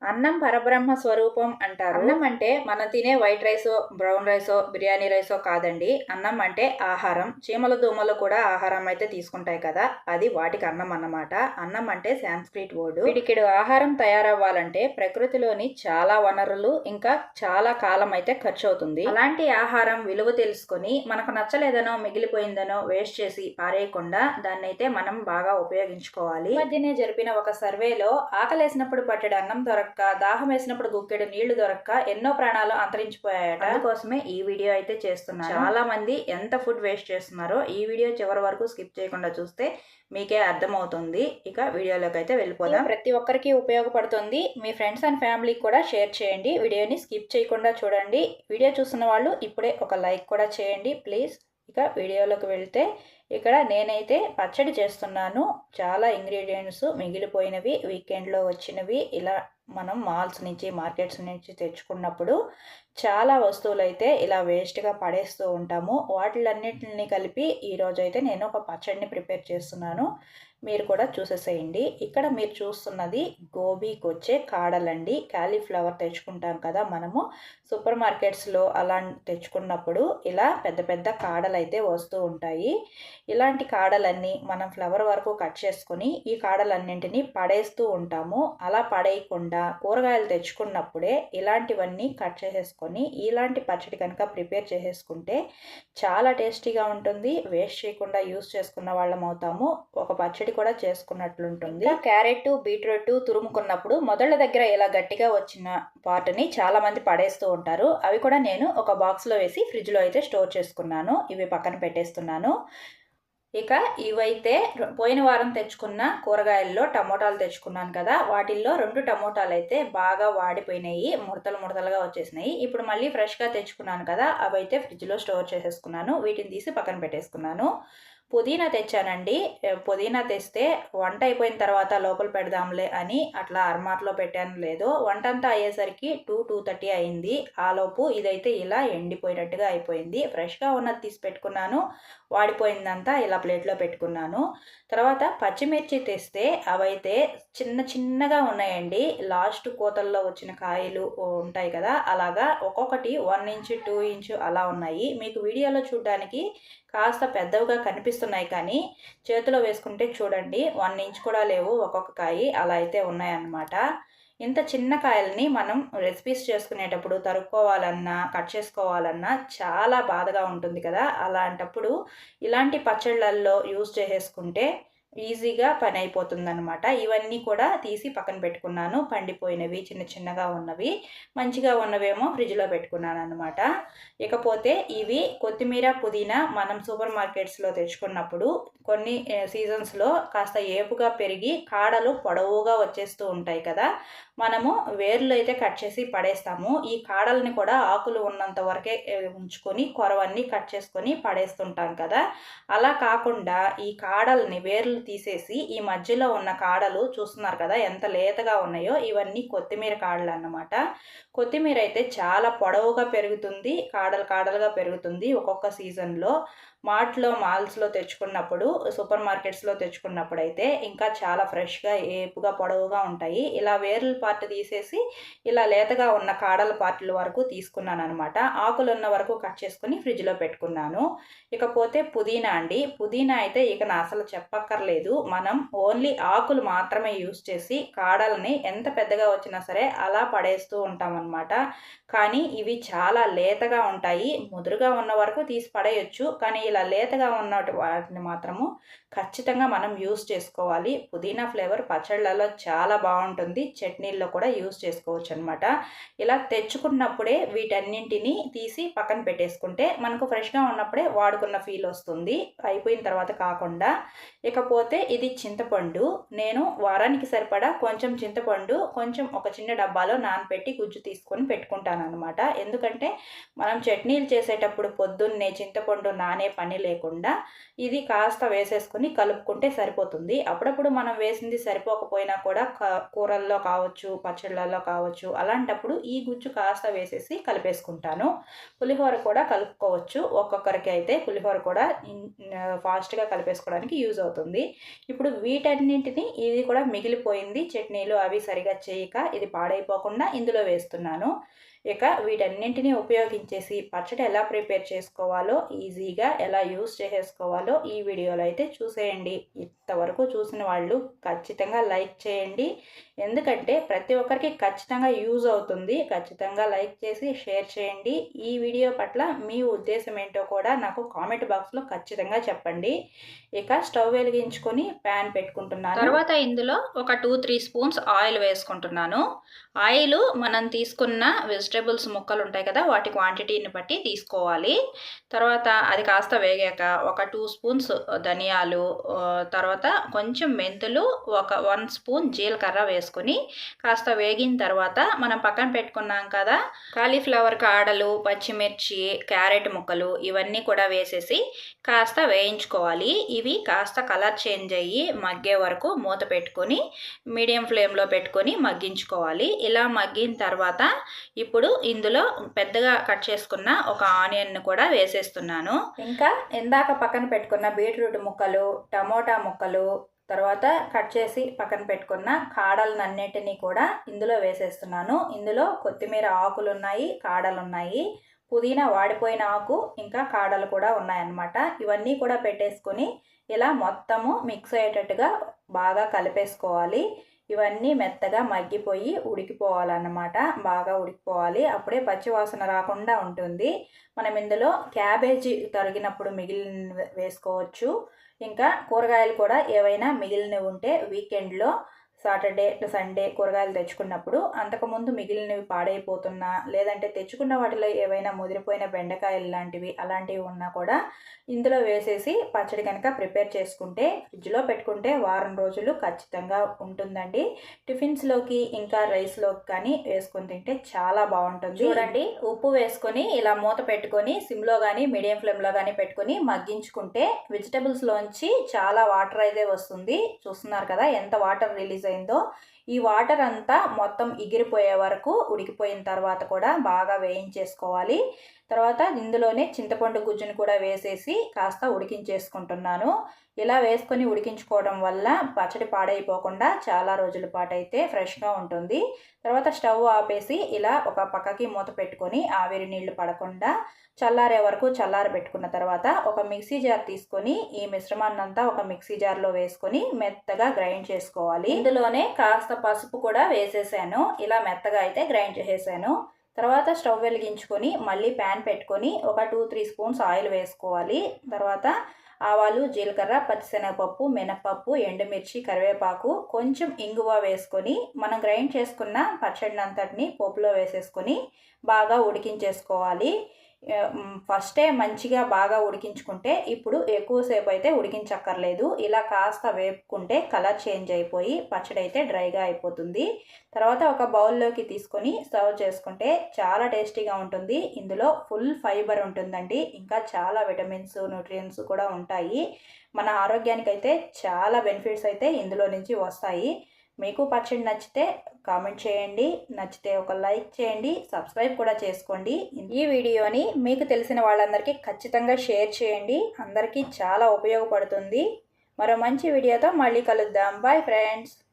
అన్నం పరబ్రహ్మ స్వరూపం అంటారు. అన్నం అంటే మనం తినే వైట్ రైసో, బ్రౌన్ రైసో, బిర్యానీ రైసో కాదండి. అన్నం అంటే ఆహారం. చీమల దోమలు కూడా ఆహారం అయితే తీసుకుంటాయి కదా! అది వాటికి అన్నం అన్నమాట. అన్నం అంటే సాంస్క్రిట్ వర్డ్. పిడికెడు ఆహారం తయారవ్వాలంటే ప్రకృతిలోని చాలా వనరులు ఇంకా చాలా కాలం అయితే ఖర్చవుతుంది. అలాంటి ఆహారం విలువ తెలుసుకొని మనకు నచ్చలేదనో, మిగిలిపోయిందనో వేస్ట్ చేసి పారేయకుండా దాన్నైతే మనం బాగా ఉపయోగించుకోవాలి. ఈ మధ్యనే జరిపిన ఒక సర్వేలో ఆకలేసినప్పుడు పట్టెడు అన్నం దొరక్క, దాహం వేసినప్పుడు గుక్కెడు నీళ్లు దొరక్క ఎన్నో ప్రాణాలు అంతరించిపోయాయట. అందుకోసమే ఈ వీడియో అయితే చేస్తున్నాను. చాలా మంది ఎంత ఫుడ్ వేస్ట్ చేస్తున్నారో ఈ వీడియో చివరి వరకు స్కిప్ చేయకుండా చూస్తే మీకే అర్థమవుతుంది. ఇక వీడియోలోకి అయితే వెళ్ళిపోదాం. ప్రతి ఒక్కరికి ఉపయోగపడుతుంది. మీ ఫ్రెండ్స్ అండ్ ఫ్యామిలీకి కూడా షేర్ చేయండి. వీడియోని స్కిప్ చేయకుండా చూడండి. వీడియో చూస్తున్న వాళ్ళు ఇప్పుడే ఒక లైక్ కూడా చేయండి ప్లీజ్. ఇక వీడియోలోకి వెళ్తే ఇక్కడ నేనైతే పచ్చడి చేస్తున్నాను. చాలా ఇంగ్రీడియంట్స్ మిగిలిపోయినవి, వీకెండ్లో వచ్చినవి, ఇలా మనం మాల్స్ నుంచి, మార్కెట్స్ నుంచి తెచ్చుకున్నప్పుడు చాలా వస్తువులు అయితే ఇలా వేస్ట్గా పడేస్తూ ఉంటాము. వాటిలన్నిటిని కలిపి ఈరోజైతే నేను ఒక పచ్చడిని ప్రిపేర్ చేస్తున్నాను. మీరు కూడా చూసేసేయండి. ఇక్కడ మీరు చూస్తున్నది గోబీకి వచ్చే కాడలండి. క్యాలీఫ్లవర్ తెచ్చుకుంటాం కదా మనము సూపర్ మార్కెట్స్లో, అలా తెచ్చుకున్నప్పుడు ఇలా పెద్ద పెద్ద కాడలు అయితే వస్తూ ఉంటాయి. ఇలాంటి కాడలన్నీ మనం ఫ్లవర్ వరకు కట్ చేసుకొని ఈ కాడలన్నింటినీ పడేస్తూ ఉంటాము. అలా పడేయకుండా కూరగాయలు తెచ్చుకున్నప్పుడే ఇలాంటివన్నీ కట్ చేసేసుకొని ఇలాంటి పచ్చడి కనుక ప్రిపేర్ చేసేసుకుంటే చాలా టేస్టీగా ఉంటుంది. వేస్ట్ చేయకుండా యూస్ చేసుకున్న వాళ్ళం అవుతాము. ఒక పచ్చడి కూడా చేసుకున్నట్లుంటుంది. క్యారెట్, బీట్రూట్ తురుముకున్నప్పుడు మొదళ్ళ దగ్గర ఇలా గట్టిగా వచ్చిన పార్ట్ని చాలా మంది పడేస్తూ ఉంటారు. అవి కూడా నేను ఒక బాక్స్లో వేసి ఫ్రిడ్జ్లో అయితే స్టోర్ చేసుకున్నాను. ఇవి పక్కన పెట్టేస్తున్నాను. ఇక ఇవైతే పోయిన వారం తెచ్చుకున్న కూరగాయల్లో టమోటాలు తెచ్చుకున్నాను కదా, వాటిల్లో 2 టమోటాలు అయితే బాగా వాడిపోయినాయి, ముడతలు ముడతలుగా వచ్చేసినాయి. ఇప్పుడు మళ్ళీ ఫ్రెష్గా తెచ్చుకున్నాను కదా, అవైతే ఫ్రిడ్జ్లో స్టోర్ చేసేసుకున్నాను. వీటిని తీసి పక్కన పెట్టేసుకున్నాను. పుదీనా తెచ్చానండి. పుదీనా తెస్తే వంట అయిపోయిన తర్వాత లోపల పెడదాంలే అని అట్లా అర్మాట్లో పెట్టాను. లేదు, వంట అంతా అయ్యేసరికి 2:30 అయింది. ఆలోపు ఇదైతే ఇలా ఎండిపోయినట్టుగా అయిపోయింది. ఫ్రెష్గా ఉన్నది తీసి పెట్టుకున్నాను, వాడిపోయిందంతా ఇలా ప్లేట్లో పెట్టుకున్నాను. తర్వాత పచ్చిమిర్చి తెస్తే అవైతే చిన్న చిన్నగా ఉన్నాయండి. లాస్ట్ కోతల్లో వచ్చిన కాయలు ఉంటాయి కదా, అలాగా ఒక్కొక్కటి 1 ఇంచ్ 2 ఇంచ్ అలా ఉన్నాయి. మీకు వీడియోలో చూడడానికి కాస్త పెద్దవిగా కనిపిస్తున్నాయి కానీ చేతిలో వేసుకుంటే చూడండి 1 ఇంచ్ కూడా లేవు ఒక్కొక్క కాయ, అలా అయితే ఉన్నాయన్నమాట. ఇంత చిన్న కాయల్ని మనం రెసిపీస్ చేసుకునేటప్పుడు తరుక్కోవాలన్నా, కట్ చేసుకోవాలన్నా చాలా బాధగా ఉంటుంది కదా. అలాంటప్పుడు ఇలాంటి పచ్చళ్ళల్లో యూస్ చేసేసుకుంటే ఈజీగా పని అయిపోతుందన్నమాట. ఇవన్నీ కూడా తీసి పక్కన పెట్టుకున్నాను. పండిపోయినవి, చిన్న చిన్నగా ఉన్నవి, మంచిగా ఉన్నవేమో ఫ్రిడ్జ్లో పెట్టుకున్నాను అనమాట. ఇకపోతే ఇవి కొత్తిమీర, పుదీనా మనం సూపర్ మార్కెట్స్లో తెచ్చుకున్నప్పుడు కొన్ని సీజన్స్లో కాస్త ఏపుగా పెరిగి కాడలు పొడవుగా వచ్చేస్తూ ఉంటాయి కదా, మనము వేర్లు అయితే కట్ చేసి పడేస్తాము. ఈ కాడల్ని కూడా ఆకులు ఉన్నంత వరకే ఉంచుకొని కొరవన్నీ కట్ చేసుకొని పడేస్తుంటాం కదా. అలా కాకుండా ఈ కాడల్ని, వేర్లు తీసేసి ఈ మధ్యలో ఉన్న కాడలు చూస్తున్నారు కదా ఎంత లేతగా ఉన్నాయో, ఇవన్నీ కొత్తిమీర కాడలు అన్నమాట. కొత్తిమీర అయితే చాలా పొడవుగా పెరుగుతుంది, కాడలు కాడలుగా పెరుగుతుంది ఒక్కొక్క సీజన్లో. మాల్స్లో తెచ్చుకున్నప్పుడు, సూపర్ మార్కెట్స్లో తెచ్చుకున్నప్పుడు అయితే ఇంకా చాలా ఫ్రెష్గా, ఏపుగా, పొడవుగా ఉంటాయి. ఇలా వేర్ల పార్ట్ తీసేసి ఇలా లేతగా ఉన్న కాడల పార్ట్ల వరకు తీసుకున్నాను అనమాట. ఆకులు ఉన్న వరకు కట్ చేసుకుని ఫ్రిడ్జ్లో పెట్టుకున్నాను. ఇకపోతే పుదీనా అండి. పుదీనా అయితే ఇక నా అసలు చెప్పక్కర్లేదు. మనం ఓన్లీ ఆకులు మాత్రమే యూస్ చేసి కాడల్ని ఎంత పెద్దగా వచ్చినా సరే అలా పడేస్తూ ఉంటామన్నమాట. కానీ ఇవి చాలా లేతగా ఉంటాయి. ముదురుగా ఉన్న వరకు తీసి పడేయచ్చు, కానీ ఇలా లేతగా ఉన్న వాటిని మాత్రము ఖచ్చితంగా మనం యూస్ చేసుకోవాలి. పుదీనా ఫ్లేవర్ పచ్చళ్ళలో చాలా బాగుంటుంది, చట్నీల్లో కూడా యూస్ చేసుకోవచ్చు అనమాట. ఇలా తెచ్చుకున్నప్పుడే వీటన్నింటినీ తీసి పక్కన పెట్టేసుకుంటే మనకు ఫ్రెష్గా ఉన్నప్పుడే వాడుకున్న ఫీల్ వస్తుంది, అయిపోయిన తర్వాత కాకుండా. ఇకపోతే ఇది చింతపండు. నేను వారానికి సరిపడా కొంచెం చింతపండు కొంచెం ఒక చిన్న డబ్బాలో నానబెట్టి గుజ్జు తీసుకొని పెట్టుకుంటాను అనమాట. ఎందుకంటే మనం చట్నీలు చేసేటప్పుడు పొద్దున్నే చింతపండు నానే పని లేకుండా ఇది కాస్త వేసేసుకొని కలుపుకుంటే సరిపోతుంది. అప్పుడప్పుడు మనం వేసింది సరిపోకపోయినా కూడా కూరల్లో కావచ్చు, పచ్చళ్ళల్లో కావచ్చు, అలాంటప్పుడు ఈ గుజ్జు కాస్త వేసేసి కలిపేసుకుంటాను. పులిహోర కూడా కలుపుకోవచ్చు. ఒక్కొక్కరికి అయితే పులిహోర కూడా ఫాస్ట్గా కలిపేసుకోవడానికి యూజ్ అవుతుంది. ఇప్పుడు వీటన్నింటినీ ఇది కూడా మిగిలిపోయింది, చట్నీలు అవి సరిగా చేయక ఇది పాడైపోకుండా ఇందులో వేస్తున్నాను. ఇక వీటన్నింటినీ ఉపయోగించేసి పచ్చడి ఎలా ప్రిపేర్ చేసుకోవాలో, ఈజీగా ఎలా యూస్ చేసేసుకోవాలో ఈ వీడియోలో అయితే చూసేయండి. ఇంతవరకు చూసిన వాళ్ళు ఖచ్చితంగా లైక్ చేయండి, ఎందుకంటే ప్రతి ఒక్కరికి ఖచ్చితంగా యూజ్ అవుతుంది. ఖచ్చితంగా లైక్ చేసి షేర్ చేయండి. ఈ వీడియో పట్ల మీ ఉద్దేశం ఏంటో కూడా నాకు కామెంట్ బాక్స్లో ఖచ్చితంగా చెప్పండి. ఇక స్టవ్ వెలిగించుకొని ప్యాన్ పెట్టుకుంటున్నాను. తర్వాత ఇందులో ఒక 2-3 స్పూన్స్ ఆయిల్ వేసుకుంటున్నాను. ఆయిల్ మనం తీసుకున్న వెజిటేబుల్స్ ముక్కలు ఉంటాయి కదా, వాటి క్వాంటిటీని బట్టి తీసుకోవాలి. తర్వాత అది కాస్త వేగాక ఒక 2 స్పూన్స్ ధనియాలు, తర్వాత కొంచెం మెంతులు, ఒక 1 స్పూన్ జీలకర్ర వేసుకొని కాస్త వేగిన తర్వాత మనం పక్కన పెట్టుకున్నాం కదా కాలీఫ్లవర్ కాడలు, పచ్చిమిర్చి, క్యారెట్ ముక్కలు ఇవన్నీ కూడా వేసేసి కాస్త వేయించుకోవాలి. ఇవి కాస్త కలర్ చేంజ్ అయ్యి మగ్గే వరకు మూత పెట్టుకొని మీడియం ఫ్లేమ్లో పెట్టుకొని మగ్గించుకోవాలి. ఇలా మగ్గిన తర్వాత ఇప్పుడు ఇందులో పెద్దగా కట్ చేసుకున్న ఒక ఆనియన్ కూడా వేసేస్తున్నాను. ఇంకా ఇందాక పక్కన పెట్టుకున్న బీట్రూట్ ముక్కలు, టమోటా ముక్కలు, తర్వాత కట్ చేసి పక్కన పెట్టుకున్న కాడలన్నిటినీ కూడా ఇందులో వేసేస్తున్నాను. ఇందులో కొత్తిమీర ఆకులు ఉన్నాయి, కాడలు ఉన్నాయి, పుదీనా వాడిపోయిన ఆకు, ఇంకా కాడలు కూడా ఉన్నాయన్నమాట. ఇవన్నీ కూడా పెట్టేసుకొని ఇలా మొత్తము మిక్స్ అయ్యేటట్టుగా బాగా కలిపేసుకోవాలి. ఇవన్నీ మెత్తగా మగ్గిపోయి ఉడికిపోవాలన్నమాట, బాగా ఉడికిపోవాలి. అప్పుడే పచ్చివాసన రాకుండా ఉంటుంది. మనం ఇందులో క్యాబేజీ తరిగినప్పుడు మిగిలిన వేసుకోవచ్చు. ఇంకా కూరగాయలు కూడా ఏవైనా మిగిలినవి ఉంటే వీకెండ్లో సాటర్డే సండే కూరగాయలు తెచ్చుకున్నప్పుడు అంతకుముందు మిగిలినవి పాడైపోతున్నా, లేదంటే తెచ్చుకున్న వాటిలో ఏవైనా ముదిరిపోయిన బెండకాయలు లాంటివి అలాంటివి ఉన్నా కూడా ఇందులో వేసేసి పచ్చడి కనుక ప్రిపేర్ చేసుకుంటే ఫ్రిడ్జ్లో పెట్టుకుంటే వారం రోజులు ఖచ్చితంగా ఉంటుందండి. టిఫిన్స్లోకి ఇంకా రైస్లోకి కానీ వేసుకొని తింటే చాలా బాగుంటుంది. చూడండి, ఉప్పు వేసుకొని ఇలా మూత పెట్టుకొని సిమ్లో కానీ మీడియం ఫ్లేమ్లో కానీ పెట్టుకొని మగ్గించుకుంటే వెజిటబుల్స్లోంచి చాలా వాటర్ అయితే వస్తుంది. చూస్తున్నారు కదా ఎంత వాటర్ రిలీజ్ అయిందో. ఈ వాటర్ అంతా మొత్తం ఎగిరిపోయే వరకు ఉడికిపోయిన తర్వాత కూడా బాగా వేయించేసుకోవాలి. తర్వాత ఇందులోనే చింతపండు గుజ్జును కూడా వేసేసి కాస్త ఉడికించేసుకుంటున్నాను. ఇలా వేసుకొని ఉడికించుకోవడం వల్ల పచ్చడి పాడైపోకుండా చాలా రోజుల పాటు అయితే ఫ్రెష్గా ఉంటుంది. తర్వాత స్టవ్ ఆపేసి ఇలా ఒక పక్కకి మూత పెట్టుకొని ఆవిరి నీళ్లు పడకుండా చల్లారే వరకు చల్లార పెట్టుకున్న తర్వాత ఒక మిక్సీ జార్ తీసుకొని ఈ మిశ్రమాన్ని అంతా ఒక మిక్సీ జార్లో వేసుకొని మెత్తగా గ్రైండ్ చేసుకోవాలి. ఇందులోనే కాస్త పసుపు కూడా వేసేసాను. ఇలా మెత్తగా అయితే గ్రైండ్ చేసేసాను. తర్వాత స్టవ్ వెలిగించుకొని మళ్ళీ ప్యాన్ పెట్టుకొని ఒక 2-3 స్పూన్స్ ఆయిల్ వేసుకోవాలి. తర్వాత ఆవాలు, జీలకర్ర, పచ్చిశనగపప్పు, మినపప్పు, ఎండుమిర్చి, కరివేపాకు, కొంచెం ఇంగువ వేసుకొని మనం గ్రైండ్ చేసుకున్న పచ్చడినంతటిని పోపులో వేసేసుకొని బాగా ఉడికించేసుకోవాలి. ఫస్టే మంచిగా బాగా ఉడికించుకుంటే ఇప్పుడు ఎక్కువసేపు అయితే ఉడికించక్కర్లేదు. ఇలా కాస్త వేపుకుంటే కలర్ చేంజ్ అయిపోయి పచ్చడి అయితే డ్రైగా అయిపోతుంది. తర్వాత ఒక బౌల్లోకి తీసుకొని సర్వ్ చేసుకుంటే చాలా టేస్టీగా ఉంటుంది. ఇందులో ఫుల్ ఫైబర్ ఉంటుందండి, ఇంకా చాలా విటమిన్స్, న్యూట్రియంట్స్ కూడా ఉంటాయి. మన ఆరోగ్యానికి అయితే చాలా బెనిఫిట్స్ అయితే ఇందులో నుంచి వస్తాయి. మీకు పచ్చడి నచ్చితే కామెంట్ చేయండి, నచ్చితే ఒక లైక్ చేయండి, సబ్స్క్రైబ్ కూడా చేసుకోండి. ఈ వీడియోని మీకు తెలిసిన వాళ్ళందరికీ ఖచ్చితంగా షేర్ చేయండి, అందరికీ చాలా ఉపయోగపడుతుంది. మరో మంచి వీడియోతో మళ్ళీ కలుద్దాం. Bye friends.